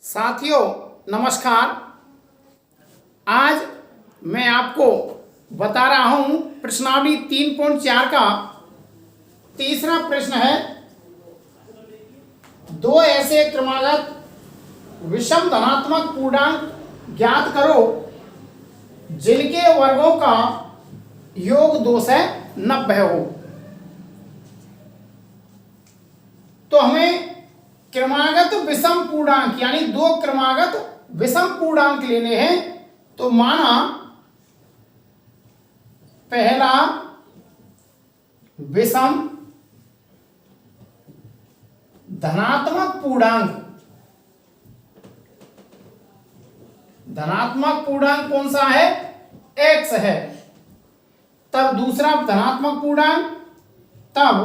साथियों नमस्कार। आज मैं आपको बता रहा हूं प्रश्नावली 3.4 का तीसरा प्रश्न है। दो ऐसे क्रमागत विषम धनात्मक पूर्णांक ज्ञात करो जिनके वर्गों का योग 2 से 90 हो। तो हमें क्रमागत विषम पूर्णांक यानी दो क्रमागत विषम पूर्णांक लेने हैं। तो माना पहला विषम धनात्मक पूर्णांक कौन सा है? x है। तब दूसरा धनात्मक पूर्णांक, तब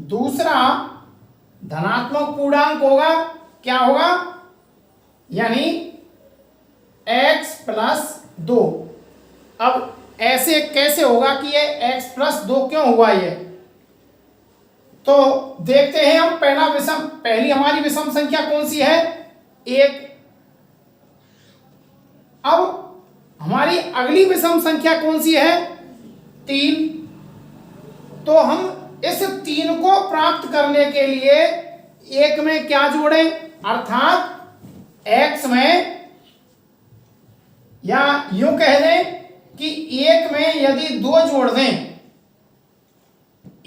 दूसरा धनात्मक पूर्णांक होगा, क्या होगा? यानी x प्लस 2। अब ऐसे कैसे होगा कि ये x प्लस 2 क्यों हुआ ये? तो देखते हैं हम। पहली हमारी विषम संख्या कौन सी है? 1। अब हमारी अगली विषम संख्या कौन सी है? 3। तो हम इस 3 को प्राप्त करने के लिए एक में क्या जोड़ें? अर्थात x में, या यूं कह दें कि एक में यदि 2 जोड़ दें,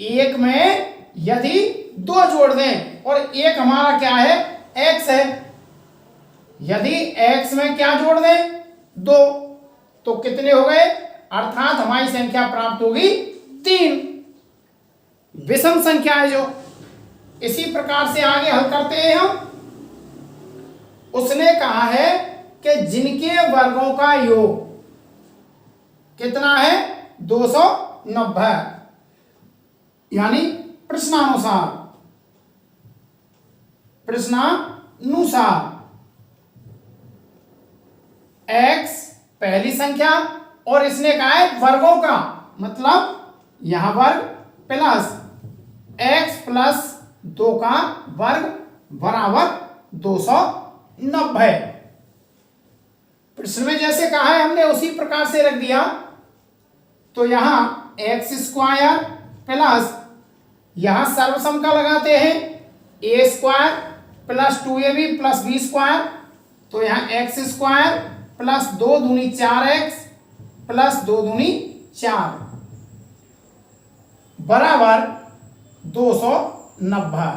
एक में यदि 2 जोड़ दें और एक हमारा क्या है? x है। यदि x में क्या जोड़ दें? 2, तो कितने हो गए? अर्थात हमारी संख्या प्राप्त होगी 3। विषम संख्या है जो। इसी प्रकार से आगे हल करते हैं हम। उसने कहा है कि जिनके वर्गों का योग कितना है? 290। यानी प्रश्नानुसार x पहली संख्या, और इसने कहा है वर्गों का, मतलब यहां वर्ग प्लस x प्लस 2 का वर्ग बराबर 290। प्रश्न में जैसे कहा है हमने उसी प्रकार से रख दिया। तो यहां x स्क्वायर प्लस, यहां सर्वसम का लगाते हैं, a square plus 2ab plus b square. तो यहां x स्क्वायर प्लस 2 दूनी 4x प्लस 2 दूनी 4 बराबर 290।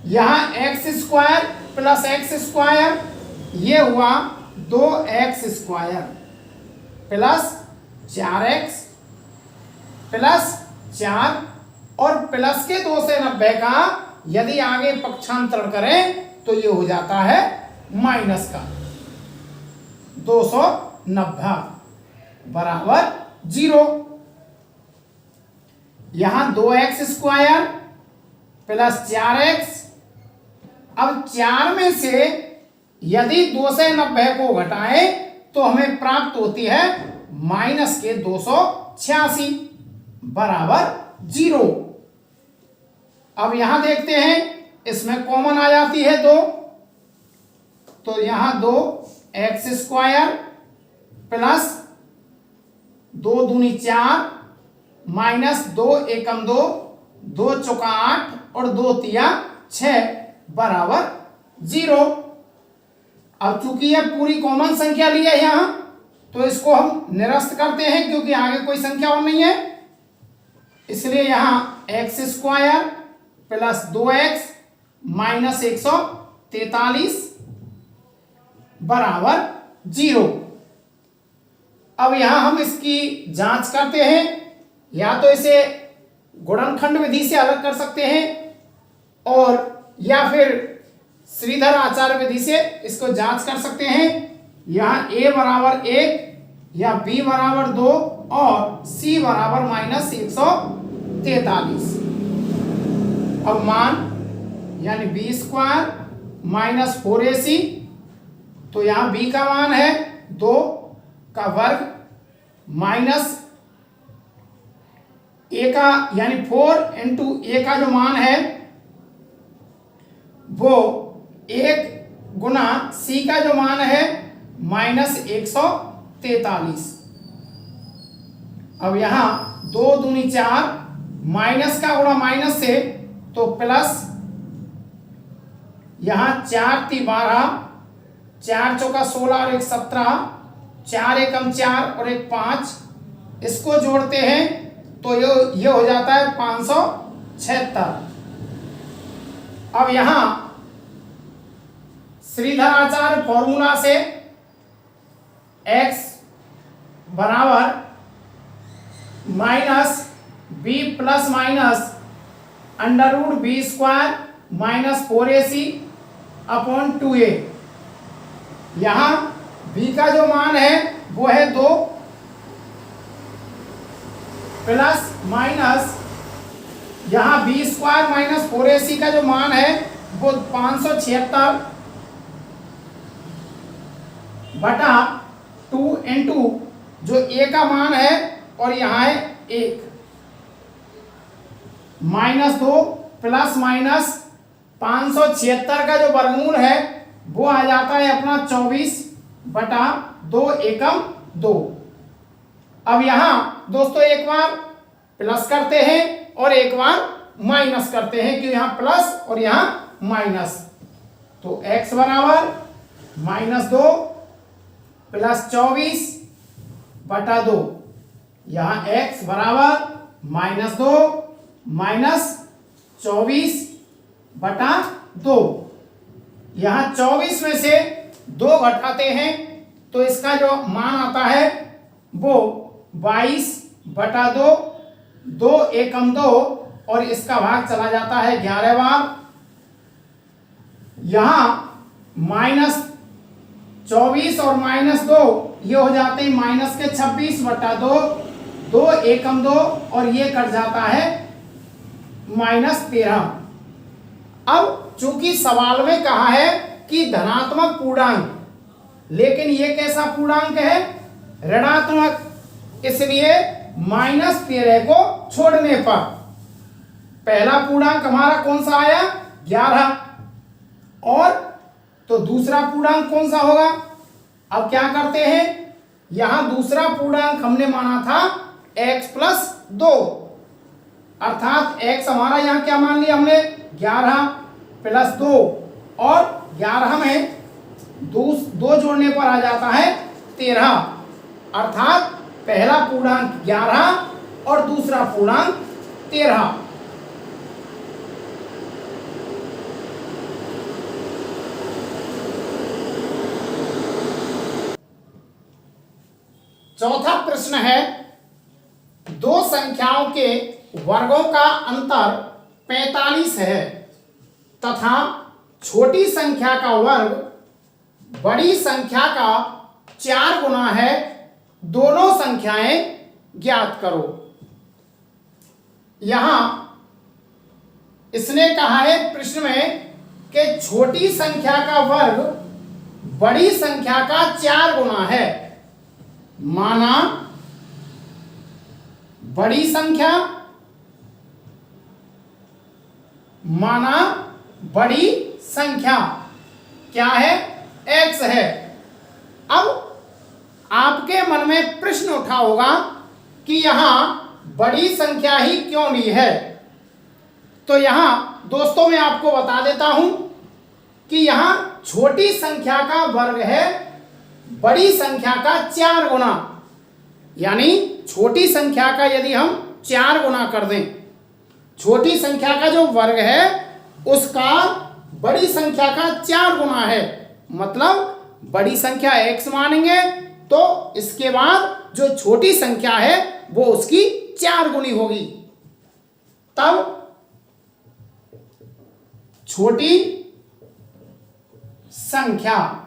यहां x square plus x square, ये हुआ 2x square plus 4x plus 4, और प्लस के 2 से 90 का यदि आगे पक्षांतरण करें तो ये हो जाता है माइनस का। 290 बराबर 0। यहां 2x स्क्वायर प्लस 4x। अब 4 में से यदि 2 से 90 को घटाएं तो हमें प्राप्त होती है माइनस के 286 बराबर 0। अब यहां देखते हैं, इसमें कॉमन आ जाती है 2। तो यहां 2x स्क्वायर प्लस 2 दूनी 4 माइनस 2 एकम 2, 2 चौका 8 और 2 तिया 6 बराबर 0। अब चूंकि यह पूरी कॉमन संख्या ली है यहां, तो इसको हम निरस्त करते हैं क्योंकि आगे कोई संख्या और नहीं है। इसलिए यहां x square plus 2x minus 143 बराबर 0। अब यहां हम इसकी जांच करते हैं। या तो इसे गुणनखंड विधि से अलग कर सकते हैं, और या फिर श्रीधर आचार्य विधि से इसको जांच कर सकते हैं। यहां a बराबर 1 या b बराबर 2 और c बराबर माइनस 143। अब मान यानी b स्क्वायर माइनस 4ac, तो यहां b का मान है 2 का वर्ग माइनस a का यानी 4 इंटू a का जो मान है वो 1 गुना c का जो मान है -143। अब यहाँ 2 दूनी 4, माइनस का गुणा माइनस से तो प्लस, यहाँ 4 × 12, 4 चौका 16 और 1 17, 4 एकम 4 और 1 5, इसको जोड़ते हैं तो ये हो जाता है 576। अब यहां श्रीधर आचार्य फॉर्मूला से x बराबर -b plus minus √b² -4ac upon 2a, यहां b का जो मान है वो है 2 प्लस माइनस यहाँ b² -4ac का जो मान है वो 576 बटा 2 इंटू जो a का मान है और यहाँ है 1, -2 प्लस माइनस 576 का जो वर्गमूल है वो आ जाता है अपना 24 बटा 2 एकम 2। अब यहाँ दोस्तों एक बार प्लस करते हैं और एक बार माइनस करते हैं, कि यहाँ प्लस और यहाँ माइनस, तो x बराबर -2 प्लस 24 बटा 2, यहाँ x बराबर -2 माइनस 24 बटा 2, यहाँ 24 में से 2 घटाते हैं तो इसका जो मान आता है वो 22 बटा 2, 2 एकम 2 और इसका भाग चला जाता है 11 बार। यहाँ -24 और -2 ये हो जाते हैं माइनस के 26 बटा 2, 2 एकम 2 और ये कट जाता है -13। अब चूंकि सवाल में कहा है कि धनात्मक पूर्णांक, लेकिन ये कैसा पूर्णांक है, ऋणात्मक, इसलिए -13 को छोड़ने पर पहला पूर्णांक हमारा कौन सा आया 11, और तो दूसरा पूर्णांक कौन सा होगा। अब क्या करते हैं, यहां दूसरा पूर्णांक हमने माना था x + 2, अर्थात x हमारा यहां क्या मान लिया हमने 11 + 2, और 11 में 2 जोड़ने पर आ जाता है 13, अर्थात पहला पूर्णांक 11 और दूसरा पूर्णांक 13। चौथा प्रश्न है, दो संख्याओं के वर्गों का अंतर 45 है तथा छोटी संख्या का वर्ग बड़ी संख्या का 4 गुना है, दोनों संख्याएं ज्ञात करो। यहां इसने कहा है प्रश्न में कि छोटी संख्या का वर्ग बड़ी संख्या का 4 गुना है। माना बड़ी संख्या, माना बड़ी संख्या क्या है, x है। अब आपके मन में प्रश्न उठा होगा कि यहां बड़ी संख्या ही क्यों ली है। तो यहां दोस्तों मैं आपको बता देता हूं कि यहां छोटी संख्या का वर्ग है बड़ी संख्या का 4 गुना, यानी छोटी संख्या का यदि हम 4 गुना कर दें, छोटी संख्या का जो वर्ग है उसका बड़ी संख्या का 4 गुना है, मतलब बड़ी संख्या x मानेंगे तो इसके बाद जो छोटी संख्या है वो उसकी 4 गुनी होगी। तब छोटी संख्या,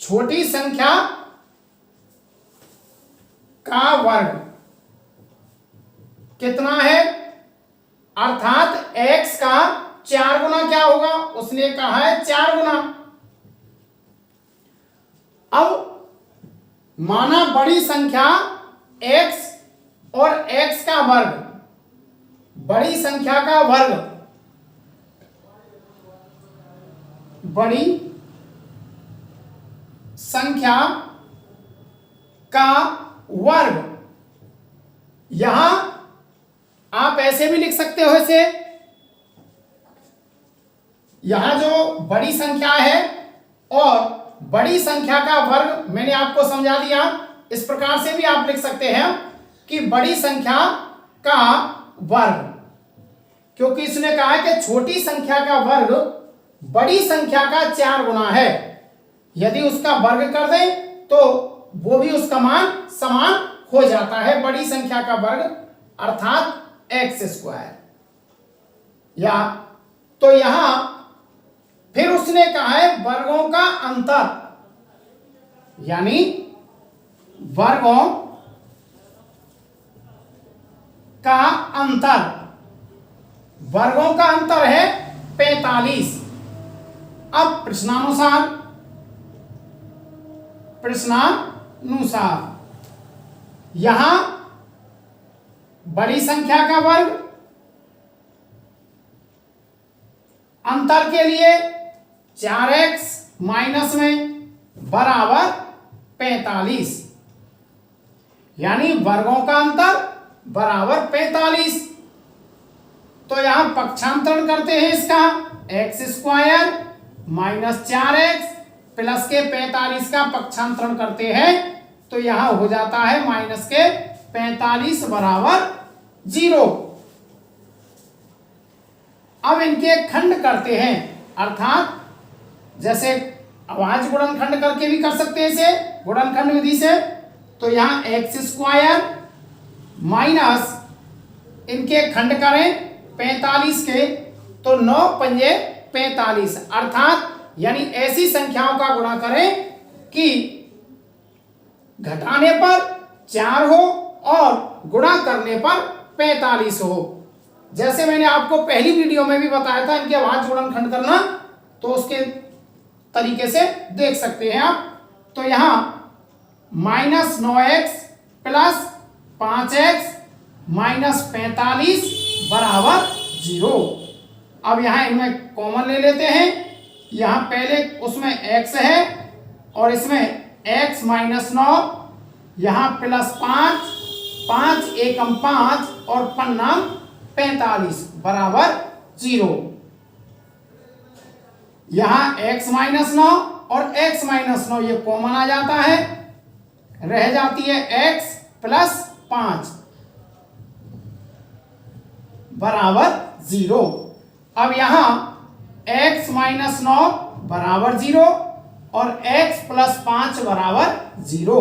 छोटी संख्या का वर्ग कितना है, अर्थात x का 4 गुना क्या होगा, उसने कहा है 4 गुना। अब माना बड़ी संख्या x और x का वर्ग, बड़ी संख्या का वर्ग बड़ी संख्या का वर्ग। यहां आप ऐसे भी लिख सकते हो, इसे यहां जो बड़ी संख्या है और बड़ी संख्या का वर्ग मैंने आपको समझा दिया। इस प्रकार से भी आप लिख सकते हैं कि बड़ी संख्या का वर्ग, क्योंकि इसने कहा है कि छोटी संख्या का वर्ग बड़ी संख्या का 4 गुना है। यदि उसका वर्ग कर दें तो वो भी उसका मान समान हो जाता है, बड़ी संख्या का वर्ग अर्थात x²। या तो यहां फिर उसने कहा है वर्गों का अंतर, यानी वर्गों का अंतर, वर्गों का अंतर है 45। अब प्रश्नानुसार यहां बड़ी संख्या का वर्ग अंतर के लिए 4x माइनस में बराबर 45, यानी वर्गों का अंतर बराबर 45। तो यहां पक्षांतरण करते हैं इसका, x² माइनस 4x प्लस के 45 का पक्षांतरण करते हैं तो यहां हो जाता है माइनस के 45 बराबर 0। अब इनके खंड करते हैं, अर्थात जैसे अभाज्य गुणनखंड करके भी कर सकते हैं इसे गुणनखंड विधि से। तो यहां x² माइनस इनके खंड करें 45 के, तो 9 पंजे 45, अर्थात यानी ऐसी संख्याओं का गुणा करें कि घटाने पर 4 हो और गुणा करने पर 45 हो। जैसे मैंने आपको पहली वीडियो में भी बताया था इनके अभाज्य गुणनखंड करना, तो उसके तरीके से देख सकते हैं आप। तो यहां minus 9x plus 5x minus 45 बराबर 0। अब यहां इनमें कॉमन ले लेते हैं। यहां पहले उसमें x है और इसमें x माइनस 9, यहां प्लस 5, 5 एकम 5 और पन्नाम 45 बराबर 0। यहां x माइनस 9 और x माइनस 9 ये कॉमन आ जाता है, रह जाती है x प्लस 5 बराबर 0। अब यहां x माइनस 9 बराबर 0 और x प्लस 5 बराबर 0।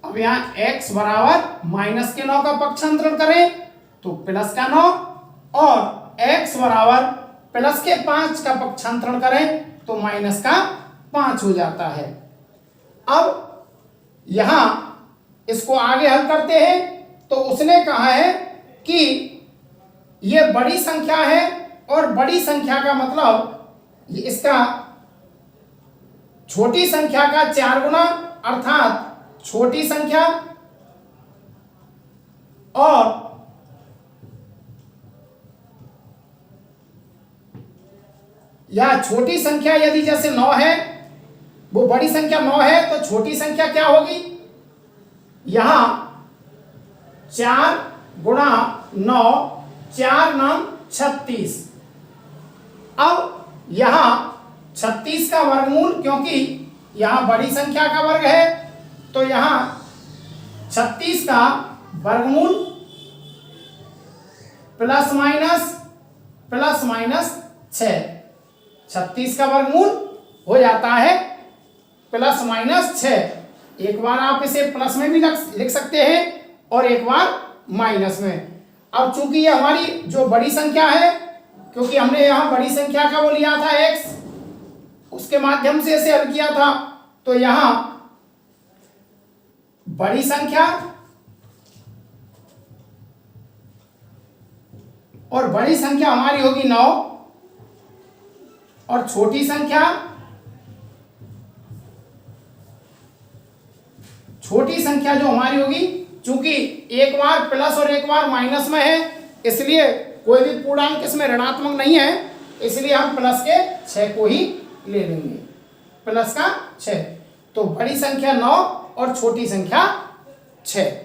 अब यहां x बराबर माइनस के 9 का पक्षांतरण करें तो प्लस का 9 और x बराबर प्लस के 5 का पक्षांतरण करें तो माइनस का 5 हो जाता है। अब यहां इसको आगे हल करते हैं तो उसने कहा है कि यह बड़ी संख्या है और बड़ी संख्या का मतलब इसका छोटी संख्या का 4 गुना, अर्थात छोटी संख्या और या छोटी संख्या यदि जैसे 9 है, वो बड़ी संख्या 9 है तो छोटी संख्या क्या होगी, यहां 4 गुणा 9, 4 9 36। अब यहां 36 का वर्गमूल, क्योंकि यहां बड़ी संख्या का वर्ग है तो यहां 36 का वर्गमूल प्लस माइनस 6, 36 का वर्गमूल हो जाता है प्लस माइनस 6। एक बार आप इसे प्लस में भी लिख सकते हैं और एक बार माइनस में। अब चूंकि ये हमारी जो बड़ी संख्या है, क्योंकि हमने यहां बड़ी संख्या का वो लिया था x, उसके माध्यम से इसे हल किया था, तो यहां बड़ी संख्या और बड़ी संख्या हमारी होगी 9 और छोटी संख्या जो हमारी होगी, चूंकि एक बार प्लस और एक बार माइनस में है इसलिए कोई भी पूर्णांक इसमें ऋणात्मक नहीं है, इसलिए हम प्लस के 6 को ही ले लेंगे, प्लस का 6। तो बड़ी संख्या 9 और छोटी संख्या 6।